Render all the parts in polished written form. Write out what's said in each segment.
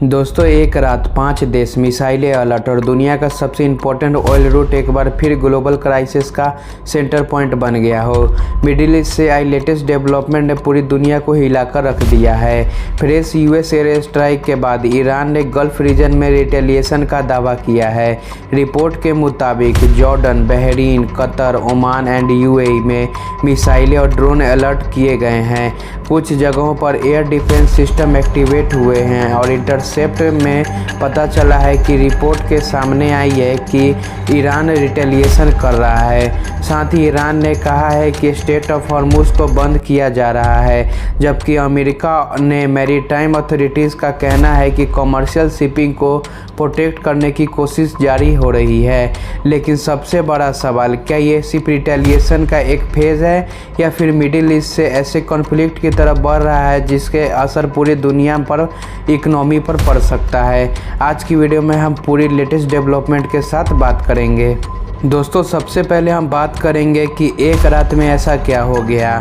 दोस्तों, एक रात 5 देश मिसाइलें अलर्ट और दुनिया का सबसे इम्पोर्टेंट ऑयल रूट एक बार फिर ग्लोबल क्राइसिस का सेंटर पॉइंट बन गया हो। मिडिल ईस्ट से आई लेटेस्ट डेवलपमेंट ने पूरी दुनिया को हिलाकर रख दिया है। फ्रेश यूएस एयर स्ट्राइक के बाद ईरान ने गल्फ रीजन में रिटेलिएशन का दावा किया है। रिपोर्ट के मुताबिक Jordan, Bahrain, Qatar, Oman and UAE में मिसाइलें और ड्रोन अलर्ट किए गए हैं। कुछ जगहों पर एयर डिफेंस सिस्टम एक्टिवेट हुए हैं और इंटरसेप्ट में पता चला है कि रिपोर्ट के सामने आई है कि ईरान रिटेलिएशन कर रहा है। साथ ही ईरान ने कहा है कि स्ट्रेट ऑफ हॉर्मुज को बंद किया जा रहा है, जबकि अमेरिका ने मैरीटाइम अथॉरिटीज़ का कहना है कि कमर्शियल शिपिंग को प्रोटेक्ट करने की कोशिश जारी हो रही है। लेकिन सबसे बड़ा सवाल, क्या ये सिर्फ रिटेलिएशन का एक फेज़ है या फिर मिडिल ईस्ट से ऐसे कॉन्फ्लिक्ट की तरफ बढ़ रहा है जिसके असर पूरी दुनिया पर इकोनॉमी पर पड़ सकता है। आज की वीडियो में हम पूरी लेटेस्ट डेवलपमेंट के साथ बात करेंगे। दोस्तों, सबसे पहले हम बात करेंगे कि एक रात में ऐसा क्या हो गया।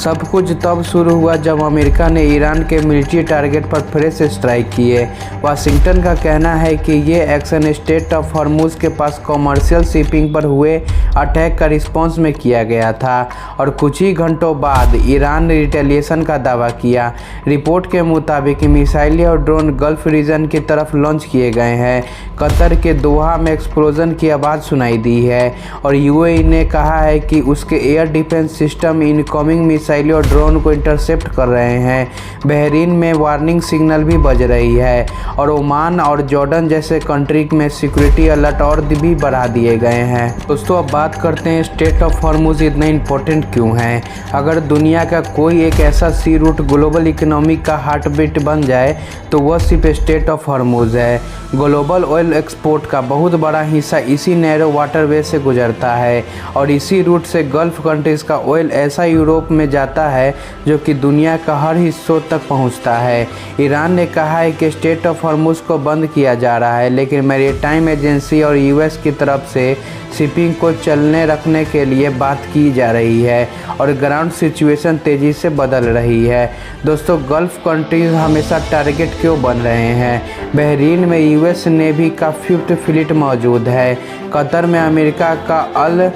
सब कुछ तब शुरू हुआ जब अमेरिका ने ईरान के मिलिट्री टारगेट पर फ्रेश स्ट्राइक किए। वाशिंगटन का कहना है कि ये एक्शन स्ट्रेट ऑफ हॉर्मुज के पास कमर्शियल शिपिंग पर हुए अटैक का रिस्पॉन्स में किया गया था और कुछ ही घंटों बाद ईरान ने रिटेलिएशन का दावा किया। रिपोर्ट के मुताबिक मिसाइलें और ड्रोन गल्फ रीजन की तरफ लॉन्च किए गए हैं। कतर के दोहा में एक्सप्लोजन की आवाज़ सुनाई दी है और यूएई ने कहा है कि उसके एयर डिफेंस सिस्टम इनकमिंग मिसाइलें और ड्रोन को इंटरसेप्ट कर रहे हैं। बहरीन में वार्निंग सिग्नल भी बज रही है और ओमान और जॉर्डन जैसे कंट्री में सिक्योरिटी अलर्ट और भी बढ़ा दिए गए हैं। दोस्तों, अब बात करते हैं स्ट्रेट ऑफ हॉर्मुज इतना इंपॉर्टेंट क्यों है। अगर दुनिया का कोई एक ऐसा सी रूट ग्लोबल इकोनॉमी का हार्ट बीट बन जाए तो वह सिर्फ स्ट्रेट ऑफ हॉर्मुज है। ग्लोबल ऑयल एक्सपोर्ट का बहुत बड़ा हिस्सा इसी नैरो वाटरवे से गुजरता है और इसी रूट से गल्फ कंट्रीज़ का ऑयल ऐसा यूरोप में जाता है जो कि दुनिया का हर हिस्सों तक पहुंचता है। ईरान ने कहा है कि स्ट्रेट ऑफ हॉर्मुज को बंद किया जा रहा है, लेकिन मैरीटाइम एजेंसी और यूएस की तरफ से शिपिंग को चलने रखने के लिए बात की जा रही है और ग्राउंड सिचुएशन तेज़ी से बदल रही है। दोस्तों, गल्फ कंट्रीज़ हमेशा टारगेट क्यों बन रहे हैं। बहरीन में यूएस नेवी का 5th फ्लीट मौजूद है। कतर में अमेरिका का अल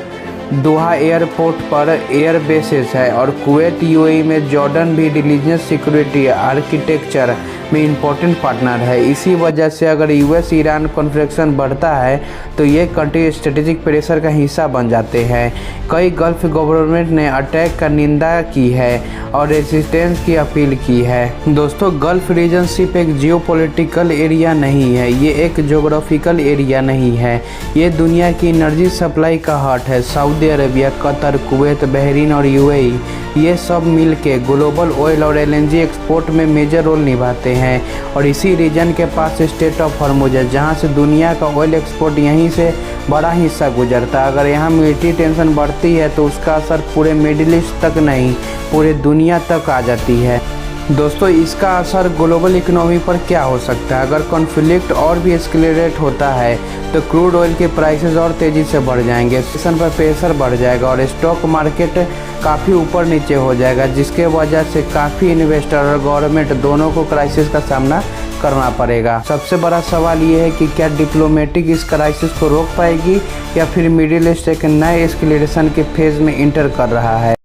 दोहा एयरपोर्ट पर एयर बेसेस है और कुवैत यूएई में जॉर्डन भी रिलीजियस सिक्योरिटी आर्किटेक्चर में इम्पोर्टेंट पार्टनर है। इसी वजह से अगर यूएस ईरान कॉन्फ्लिक्शन बढ़ता है तो ये कंट्री स्ट्रेटेजिक प्रेशर का हिस्सा बन जाते हैं। कई गल्फ गवर्नमेंट ने अटैक का निंदा की है और रेजिस्टेंस की अपील की है। दोस्तों, गल्फ रीजन सिर्फ एक जियोपॉलिटिकल एरिया नहीं है, ये एक ज्योग्राफिकल एरिया नहीं है, ये दुनिया की एनर्जी सप्लाई का हार्ट है। Saudi Arabia, Qatar, Kuwait, Bahrain और यूएई ये सब मिलके ग्लोबल ऑयल और एलएनजी एक्सपोर्ट में मेजर रोल निभाते हैं और इसी रीजन के पास स्ट्रेट ऑफ हॉर्मुज है जहां से दुनिया का ऑयल एक्सपोर्ट यहीं से बड़ा हिस्सा गुजरता है। अगर यहाँ मिलिट्री टेंशन बढ़ती है तो उसका असर पूरे मिडिल ईस्ट तक नहीं, पूरे दुनिया तक आ जाती है। दोस्तों, इसका असर ग्लोबल इकोनॉमी पर क्या हो सकता है। अगर कॉन्फ्लिक्ट और भी एस्केलेट होता है तो क्रूड ऑयल के प्राइसेस और तेज़ी से बढ़ जाएंगे, सेशन पर प्रेशर बढ़ जाएगा और स्टॉक मार्केट काफ़ी ऊपर नीचे हो जाएगा, जिसके वजह से काफ़ी इन्वेस्टर और गवर्नमेंट दोनों को क्राइसिस का सामना करना पड़ेगा। सबसे बड़ा सवाल ये है कि क्या डिप्लोमेटिक इस क्राइसिस को रोक पाएगी या फिर मिडिल ईस्ट एक नए एस्केलेशन के फेज़ में इंटर कर रहा है।